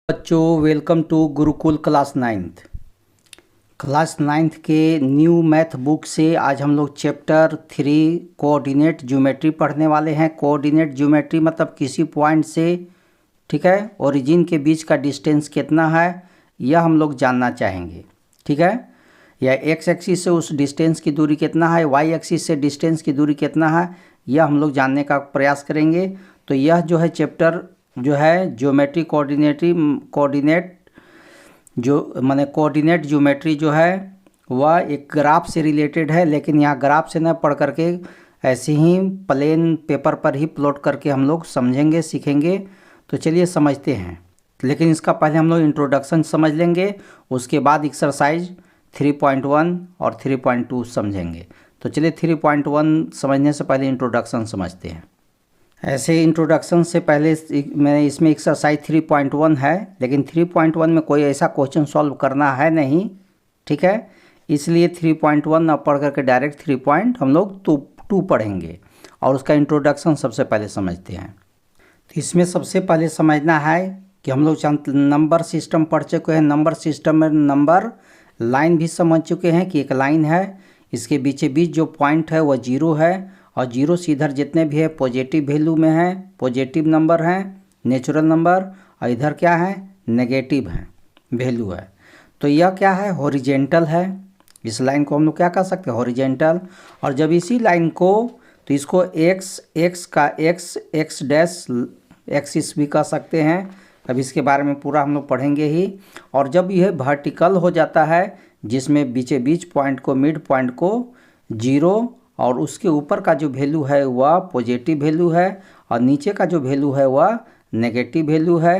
बच्चों, welcome to Gurukul class ninth के new math book से आज हम लोग चैप्टर 3 कोऑर्डिनेट ज्योमेट्री पढ़ने वाले हैं। कोऑर्डिनेट ज्योमेट्री मतलब किसी पॉइंट से, ठीक है, ओरिजिन के बीच का डिस्टेंस कितना है यह हम लोग जानना चाहेंगे। ठीक है, या एक्स एक्सिस से उस डिस्टेंस की दूरी कितना है, वाई एक्सिस से डिस्टेंस की दूरी कितना है, यह हम लोग जानने का प्रयास करेंगे। तो यह जो है चैप्टर जो है ज्योमेट्री कोऑर्डिनेट ज्योमेट्री जो है वह एक ग्राफ से रिलेटेड है, लेकिन यहाँ ग्राफ से न पढ़ करके ऐसे ही प्लेन पेपर पर ही प्लॉट करके हम लोग समझेंगे, सीखेंगे। तो चलिए समझते हैं, लेकिन इसका पहले हम लोग इंट्रोडक्शन समझ लेंगे, उसके बाद एक्सरसाइज 3.1 और 3.2 समझेंगे। तो चलिए 3.1 समझने से पहले इंट्रोडक्शन समझते हैं। ऐसे इंट्रोडक्शन से पहले मैं इसमें एक्सरसाइज 3.1 है, लेकिन 3.1 में कोई ऐसा क्वेश्चन सॉल्व करना है नहीं, ठीक है, इसलिए 3.1 ना पढ़ करके डायरेक्ट 3 हम लोग 2 पढ़ेंगे और उसका इंट्रोडक्शन सबसे पहले समझते हैं। तो इसमें सबसे पहले समझना है कि हम लोग नंबर सिस्टम पढ़ चुके हैं। नंबर सिस्टम में नंबर लाइन भी समझ चुके हैं कि एक लाइन है, इसके बीचे बीच जो पॉइंट है वह 0 है और 0 से इधर जितने भी है पॉजिटिव वैल्यू में है, पॉजिटिव नंबर हैं, नेचुरल नंबर, और इधर क्या है, नेगेटिव है वैल्यू है। तो यह क्या है, हॉरिजेंटल है। इस लाइन को हम लोग क्या कह सकते हैं, हॉरिजेंटल। और जब इसी लाइन को, तो इसको एक्स डैश एक्सिस भी कह सकते हैं। अब इसके बारे में पूरा हम लोग पढ़ेंगे ही। और जब यह वर्टिकल हो जाता है, जिसमें बीचे बीच पॉइंट को, मिड पॉइंट को 0 और उसके ऊपर का जो वैल्यू है वह पॉजिटिव वैल्यू है और नीचे का जो वैल्यू है वह नेगेटिव वैल्यू है।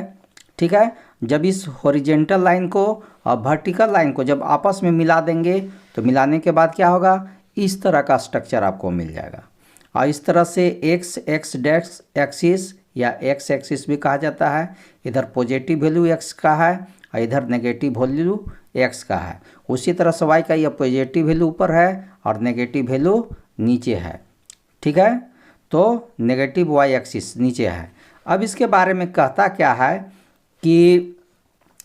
ठीक है, जब इस हॉरिजेंटल लाइन को और वर्टिकल लाइन को जब आपस में मिला देंगे, तो मिलाने के बाद क्या होगा, इस तरह का स्ट्रक्चर आपको मिल जाएगा। और इस तरह से एक्स डैश एक्सिस या एक्स एक्सिस भी कहा जाता है। इधर पॉजिटिव वैल्यू एक्स का है और इधर नेगेटिव वैल्यू एक्स का है। उसी तरह से वाई का यह पॉजिटिव वैल्यू ऊपर है और नेगेटिव वैल्यू नीचे है। ठीक है, तो नेगेटिव वाई एक्सिस नीचे है। अब इसके बारे में कहता क्या है कि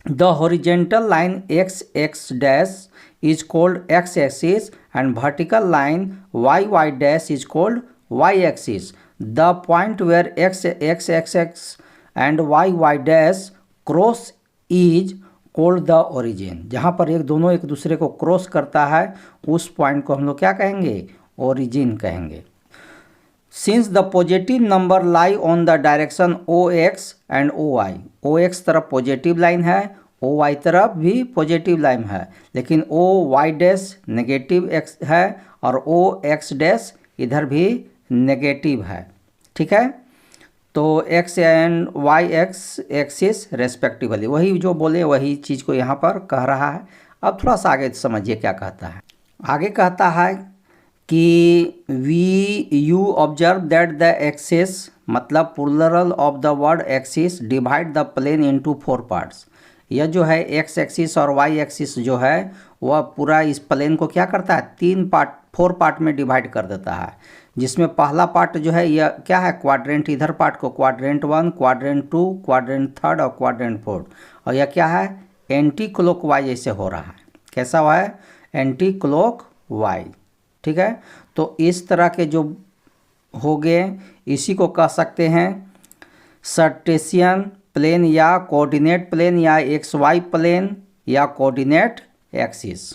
the horizontal line X dash is called X axis and vertical line Y dash is called Y axis. The point where X and Y dash cross is called the origin. जहाँ पर दोनों एक दूसरे को क्रॉस करता है उस point को हम लोग क्या कहेंगे, ओरिजिन कहेंगे। Since the positive number lie on the direction O X and O Y, O X तरफ पॉजिटिव लाइन है, ओ वाई तरफ भी पॉजिटिव लाइन है, लेकिन O Y dash negative X है और ओ एक्स डैश इधर भी नेगेटिव है। ठीक है, तो X and Y X axis respectively, वही जो बोले वही चीज़ को यहाँ पर कह रहा है। अब थोड़ा सा आगे समझिए क्या कहता है। आगे कहता है कि you observe that the axes, मतलब plural of the word axis, divide the plane into 4 parts. यह जो है एक्स एक्सिस और वाई एक्सिस जो है वह पूरा इस प्लेन को क्या करता है, 4 पार्ट में डिवाइड कर देता है। जिसमें पहला पार्ट जो है यह क्या है, क्वाड्रेंट, इधर पार्ट को क्वाड्रेंट 1, क्वाड्रेंट 2, क्वाड्रेंट 3 और क्वाड्रेंट 4। और यह क्या है, एंटी क्लॉक वाई ऐसे हो रहा है। कैसा हुआ है, एंटी क्लॉक वाई। ठीक है, तो इस तरह के जो हो गए, इसी को कह सकते हैं सर्टेशियन प्लेन या कोऑर्डिनेट प्लेन या एक्स वाई प्लेन या कोऑर्डिनेट एक्सिस।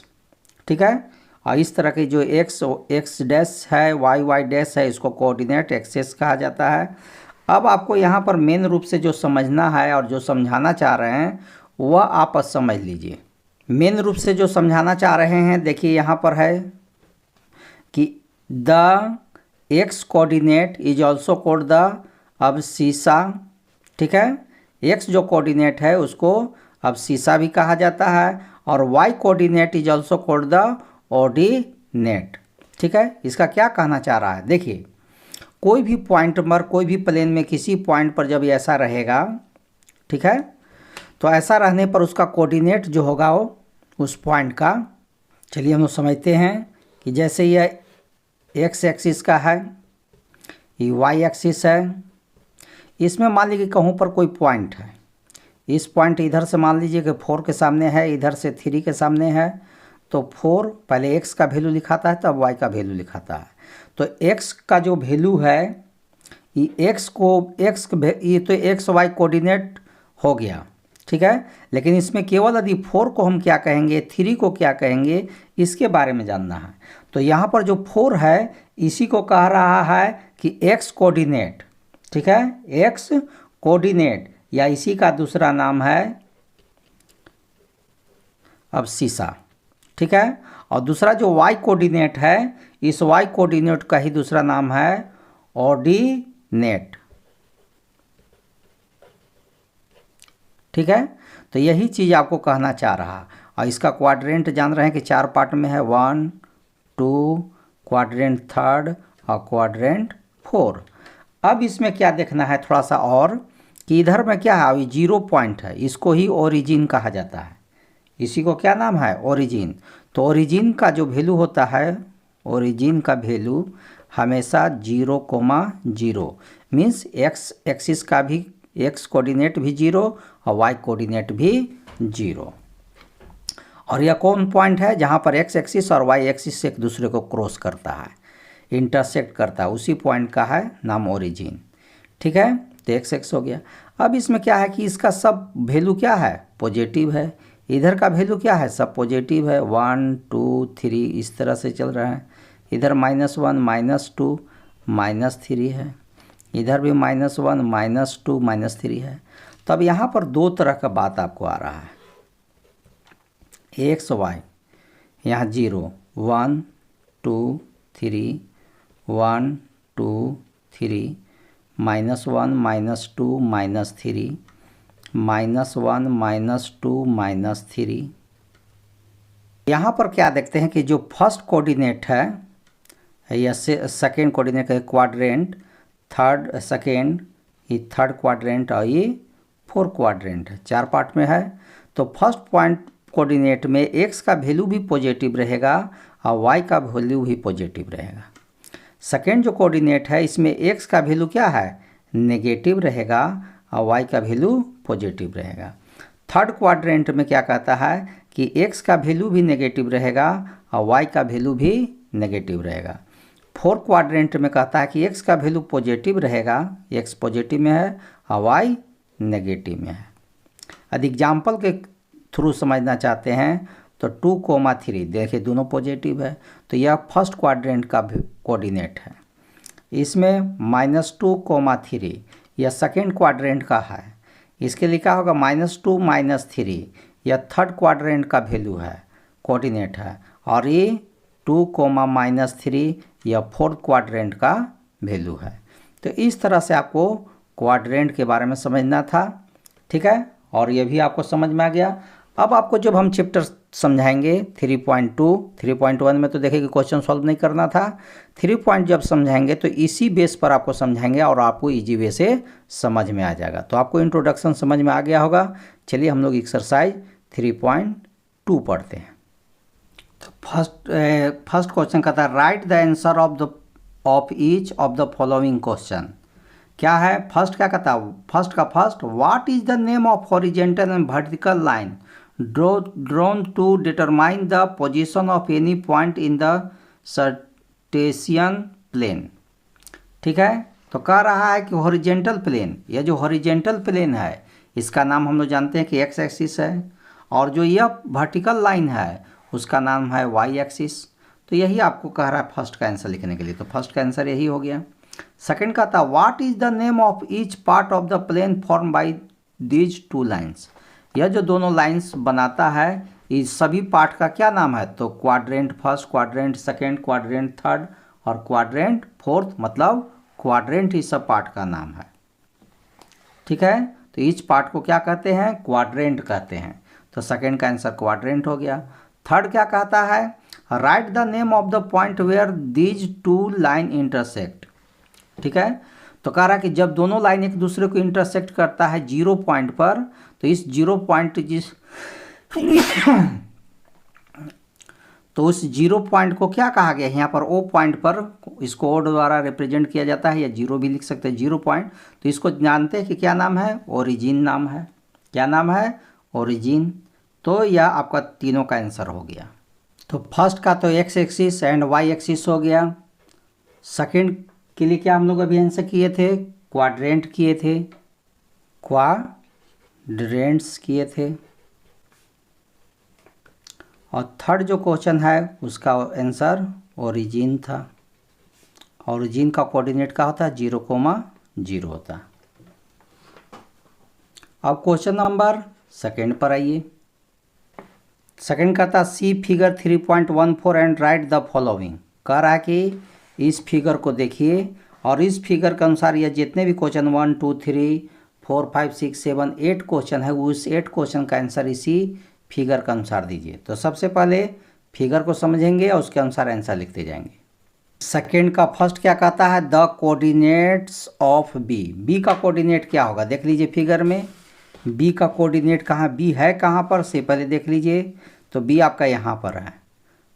ठीक है, और इस तरह के जो एक्स डैश है, वाई डैश है, इसको कोऑर्डिनेट एक्सिस कहा जाता है। अब आपको यहाँ पर मेन रूप से जो समझना है और जो समझाना चाह रहे हैं वह आप समझ लीजिए। मेन रूप से जो समझाना चाह रहे हैं, देखिए यहाँ पर है कि the x coordinate is also called the abscissa. ठीक है, एक्स जो कोऑर्डिनेट है उसको अब्सिसा भी कहा जाता है और Y coordinate is also called the ordinate. ठीक है, इसका क्या कहना चाह रहा है, देखिए कोई भी पॉइंट पर, कोई भी प्लेन में किसी पॉइंट पर जब ऐसा रहेगा, ठीक है, तो ऐसा रहने पर उसका कोऑर्डिनेट जो होगा वो उस पॉइंट का, चलिए हम लोग समझते हैं कि जैसे यह एक्स एक्सिस का है, ये वाई एक्सिस है, इसमें मान लीजिए कि कहूँ पर कोई पॉइंट है, इस पॉइंट इधर से मान लीजिए कि 4 के सामने है, इधर से 3 के सामने है, तो 4 पहले x का वैल्यू लिखाता है तब y का वैल्यू लिखाता है। तो x का जो वैल्यू है ये ये तो x y कोऑर्डिनेट हो गया, ठीक है। लेकिन इसमें केवल यदि 4 को हम क्या कहेंगे, 3 को क्या कहेंगे, इसके बारे में जानना है। तो यहाँ पर जो 4 है इसी को कह रहा है कि x कोऑर्डिनेट, ठीक है, x कोऑर्डिनेट, या इसी का दूसरा नाम है अब्सिसा, ठीक है। और दूसरा जो y कोऑर्डिनेट है, इस y कोऑर्डिनेट का ही दूसरा नाम है ऑर्डिनेट, ठीक है। तो यही चीज़ आपको कहना चाह रहा। और इसका क्वाड्रेंट जान रहे हैं कि 4 पार्ट में है, 1 2, क्वाड्रेंट 3 और क्वाड्रेंट 4। अब इसमें क्या देखना है थोड़ा सा और, कि इधर में क्या है, अभी 0 पॉइंट है, इसको ही ओरिजिन कहा जाता है। इसी को क्या नाम है, ओरिजिन। तो ओरिजिन का जो वैल्यू होता है, ओरिजिन का वैल्यू हमेशा 0,0 मीन्स एक्स एक्सिस का भी x कोऑर्डिनेट भी 0 और y कोऑर्डिनेट भी 0। और यह कौन पॉइंट है जहाँ पर x एक्सिस और y एक्सिस एक दूसरे को क्रॉस करता है, इंटरसेक्ट करता है, उसी पॉइंट का है नाम ओरिजिन, ठीक है। तो x हो गया। अब इसमें क्या है कि इसका सब वैल्यू क्या है, पॉजिटिव है। इधर का वैल्यू क्या है, सब पॉजिटिव है, 1 2 3 इस तरह से चल रहा है। इधर -1 -2 -3 है, इधर भी -1 -2 -3 है। तब यहाँ पर दो तरह का बात आपको आ रहा है, एक्स वाई, यहाँ 0 1 2 3 1 2 3 -1 -2 -3 -1 -2 -3। यहाँ पर क्या देखते हैं कि जो फर्स्ट कोऑर्डिनेट है या सेकेंड कोऑर्डिनेट है, क्वाड्रेंट, थर्ड सेकेंड, ये थर्ड क्वाड्रेंट और ये फोर्थ क्वाड्रेंट है, 4 पार्ट में है। तो फर्स्ट पॉइंट कोऑर्डिनेट में x का वैल्यू भी पॉजिटिव रहेगा और y का वैल्यू भी पॉजिटिव रहेगा। सेकेंड जो कोऑर्डिनेट है इसमें x का वैल्यू क्या है, नेगेटिव रहेगा और y का वैल्यू पॉजिटिव रहेगा। थर्ड क्वाड्रेंट में क्या कहता है कि x का वैल्यू भी नेगेटिव रहेगा और y का वैल्यू भी नेगेटिव रहेगा। फोर्थ क्वाड्रेंट में कहता है कि x का वैल्यू पॉजिटिव रहेगा, x पॉजिटिव में है और y नेगेटिव में है। यदि एग्जाम्पल के थ्रू समझना चाहते हैं तो 2,3 देखिए दोनों पॉजिटिव है, तो यह फर्स्ट क्वाड्रेंट का कोऑर्डिनेट है। इसमें -2,3 यह सेकेंड क्वाड्रेंट का है, इसके लिखा होगा -2 -3, यह थर्ड क्वाड्रेंट का वैल्यू है, कोऑर्डिनेट है। और ये 2,-3 यह फोर्थ क्वाड्रेंट का वैल्यू है। तो इस तरह से आपको क्वाड्रेंट के बारे में समझना था, ठीक है। और ये भी आपको समझ में आ गया। अब आपको जब हम चैप्टर समझाएंगे 3.2, 3.1 में तो देखिए कि क्वेश्चन सॉल्व नहीं करना था, 3 जब समझाएंगे तो इसी बेस पर आपको समझाएंगे और आपको इजी वे से समझ में आ जाएगा। तो आपको इंट्रोडक्शन समझ में आ गया होगा। चलिए हम लोग एक्सरसाइज 3.2 पढ़ते हैं। तो फर्स्ट क्वेश्चन कहता है write the answer of each of the following question. क्या है फर्स्ट, क्या कहता है फर्स्ट का first, what is the name of horizontal and vertical line drawn to determine the position of any point in the Cartesian plane. ठीक है, तो कह रहा है कि हॉरिजेंटल प्लेन, यह जो हॉरिजेंटल प्लेन है इसका नाम हम लोग जानते हैं कि एक्स एक्सिस है, और जो यह वर्टिकल लाइन है उसका नाम है वाई एक्सिस। तो यही आपको कह रहा है फर्स्ट का आंसर लिखने के लिए, तो फर्स्ट का आंसर यही हो गया। सेकंड का था what is the name of each part of the plane form by these two lines. यह जो दोनों लाइंस बनाता है इस सभी पार्ट का क्या नाम है, तो quadrant first, quadrant second, quadrant third और क्वाड्रेंट फोर्थ, मतलब क्वाड्रेंट ही सब पार्ट का नाम है। ठीक है, तो ईच पार्ट को क्या कहते हैं, क्वाड्रेंट कहते हैं। तो सेकंड का आंसर क्वाड्रेंट हो गया। थर्ड क्या कहता है, write the name of the point where these two line intersect. ठीक है, तो कह रहा है कि जब दोनों लाइन एक दूसरे को इंटरसेक्ट करता है 0 पॉइंट पर, तो इस 0 पॉइंट तो उस 0 पॉइंट को क्या कहा गया यहाँ पर, ओ पॉइंट पर, इसको ओ द्वारा रिप्रेजेंट किया जाता है या 0 भी लिख सकते हैं 0 पॉइंट। तो इसको जानते हैं कि क्या नाम है, ओरिजिन नाम है। क्या नाम है? ओरिजिन। तो यह आपका तीनों का आंसर हो गया। तो फर्स्ट का तो X axis and Y axis हो गया। सेकंड के लिए क्या हम लोग अभी आंसर किए थे? क्वाड्रेंट किए थे, क्वाड्रेंट्स किए थे। और थर्ड जो क्वेश्चन है उसका आंसर ओरिजिन था। ओरिजिन का कोऑर्डिनेट क्या होता है? 0,0 होता है। अब क्वेश्चन नंबर सेकंड पर आइए। सेकंड कहता है see figure 3.14 and write the following. कह रहा है कि इस फिगर को देखिए और इस फिगर के अनुसार ये जितने भी क्वेश्चन 1 2 3 4 5 6 7 8 क्वेश्चन है उस 8 क्वेश्चन का आंसर इसी फिगर के अनुसार दीजिए। तो सबसे पहले फिगर को समझेंगे और उसके अनुसार आंसर लिखते जाएंगे। सेकंड का फर्स्ट क्या कहता है? The coordinates of B. B का कोऑर्डिनेट क्या होगा? देख लीजिए फिगर में बी का कोऑर्डिनेट कहाँ, बी है कहाँ पर से पहले देख लीजिए। तो बी आपका यहाँ पर है,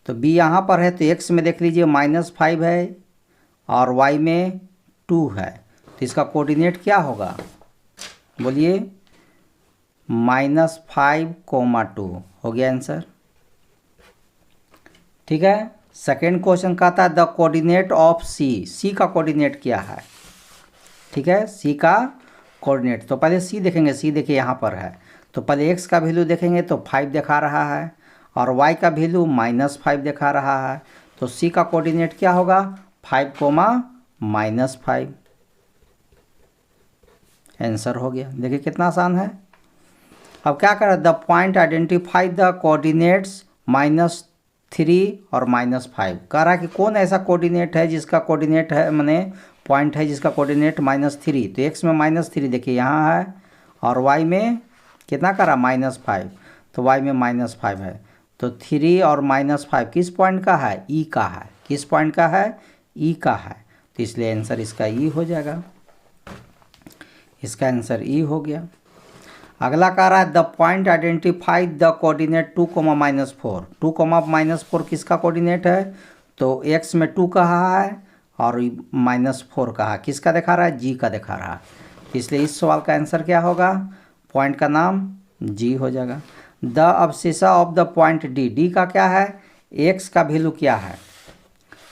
तो बी यहाँ पर है। तो एक्स में देख लीजिए -5 है और वाई में 2 है। तो इसका कोऑर्डिनेट क्या होगा? बोलिए। -5,2 हो गया आंसर। ठीक है। सेकेंड क्वेश्चन कहता है द कोऑर्डिनेट ऑफ सी। सी का कोऑर्डिनेट क्या है? ठीक है, सी का कोऑर्डिनेट। तो पहले सी देखेंगे। सी देखिए यहाँ पर है, तो पहले एक्स का वैल्यू देखेंगे तो 5 दिखा रहा है और वाई का वैल्यू -5 दिखा रहा है। तो सी का कोऑर्डिनेट क्या होगा? 5, -5। आंसर हो गया। देखिए कितना आसान है। अब क्या करें? The point identify the coordinates -3 और -5। कह रहा है कि कौन ऐसा कोऑर्डिनेट है जिसका कोऑर्डिनेट है, माने पॉइंट है जिसका कोऑर्डिनेट -3। तो एक्स में -3 देखिए यहाँ है और वाई में कितना करा? -5। तो वाई में -5 है। तो 3 और -5 किस पॉइंट का है? ई का है। किस पॉइंट का है? ई का है। तो इसलिए आंसर इसका ई हो जाएगा। इसका आंसर ई हो गया। अगला कह रहा है the point identify the coordinate 2, -4। 2, -4 किसका कोऑर्डिनेट है? तो एक्स में 2 कहा है और -4 कहा। किसका दिखा रहा है? जी का दिखा रहा है। इसलिए इस सवाल का आंसर क्या होगा? पॉइंट का नाम जी हो जाएगा। The abscissa of the point D. D का क्या है? एक्स का वैल्यू क्या है?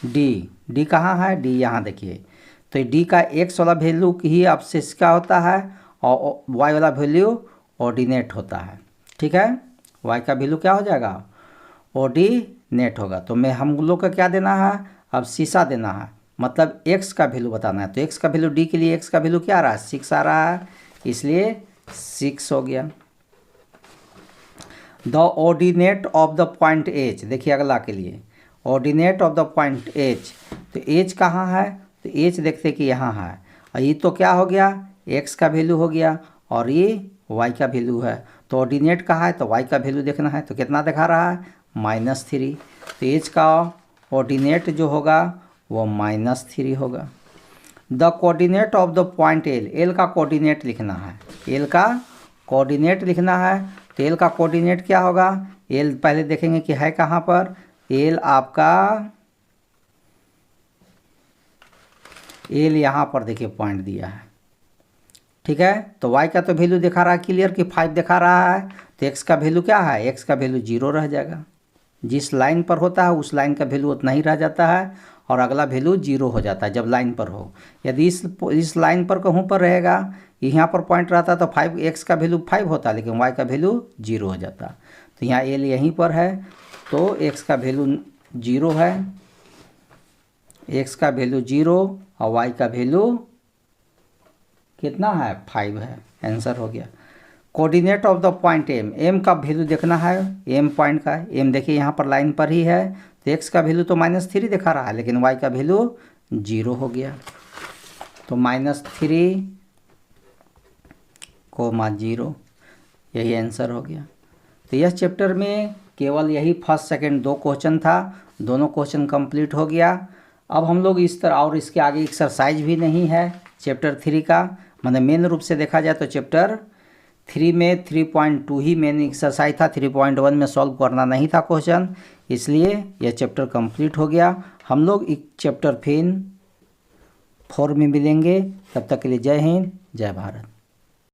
डी। डी कहाँ है? डी यहाँ देखिए। तो डी का एक्स वाला वैल्यू ही अब्सिस का होता है और वाई वाला वैल्यू ऑर्डिनेट होता है। ठीक है, वाई का वैल्यू क्या हो जाएगा? ऑर्डिनेट होगा। तो मैं हम लोग का क्या देना है? अब शीशा देना है, मतलब एक्स का वैल्यू बताना है। तो एक्स का वैल्यू डी के लिए एक्स का वैल्यू क्या आ रहा है? 6 आ रहा है, इसलिए 6 हो गया। The ordinate of the point H. देखिए अगला के लिए ordinate of the point H. तो एच कहाँ है? तो एच देखते कि यहाँ है और ये तो क्या हो गया? एक्स का वैल्यू हो गया और ये वाई का वैल्यू है। तो ऑर्डिनेट कहाँ है? तो वाई का वैल्यू देखना है। तो कितना दिखा रहा है? -3। तो एच का ऑर्डिनेट जो होगा वो -3 होगा। The coordinate of the point L. L का कोऑर्डिनेट लिखना है। एल का कोऑर्डिनेट लिखना है। तो एल का कोऑर्डिनेट क्या होगा? एल पहले देखेंगे कि है कहाँ पर। एल आपका एल यहाँ पर देखिए पॉइंट दिया है। ठीक है, तो y का तो वैल्यू दिखा रहा है क्लियर कि 5 दिखा रहा है। तो x का वैल्यू क्या है? x का वैल्यू 0 रह जाएगा। जिस लाइन पर होता है उस लाइन का वैल्यू उतना ही रह जाता है और अगला वैल्यू 0 हो जाता है जब लाइन पर हो। यदि इस लाइन पर कहूँ पर रहेगा, यहाँ पर पॉइंट रहता तो 5 x का वैल्यू 5 होता, लेकिन y का वैल्यू 0 हो जाता। तो यहाँ एल यहीं पर है तो x का वैल्यू 0 है, x का वैल्यू 0 और y का वैल्यू कितना है? 5 है। आंसर हो गया। Coordinate of the point M. M का वैल्यू देखना है। एम पॉइंट का एम देखिए यहाँ पर लाइन पर ही है। तो एक्स का वैल्यू तो -3 दिखा रहा है, लेकिन वाई का वैल्यू 0 हो गया। तो -3,0 यही आंसर हो गया। तो यह चैप्टर में केवल यही फर्स्ट सेकंड 2 क्वेश्चन था। दोनों क्वेश्चन कंप्लीट हो गया। अब हम लोग इस तरह और इसके आगे एक्सरसाइज भी नहीं है चैप्टर 3 का। मतलब मेन रूप से देखा जाए तो चैप्टर 3 में 3.2 ही मेन एक्सरसाइज था। 3.1 में सॉल्व करना नहीं था क्वेश्चन, इसलिए यह चैप्टर कंप्लीट हो गया। हम लोग इस चैप्टर फिर 4 में मिलेंगे। तब तक के लिए जय हिंद, जय भारत।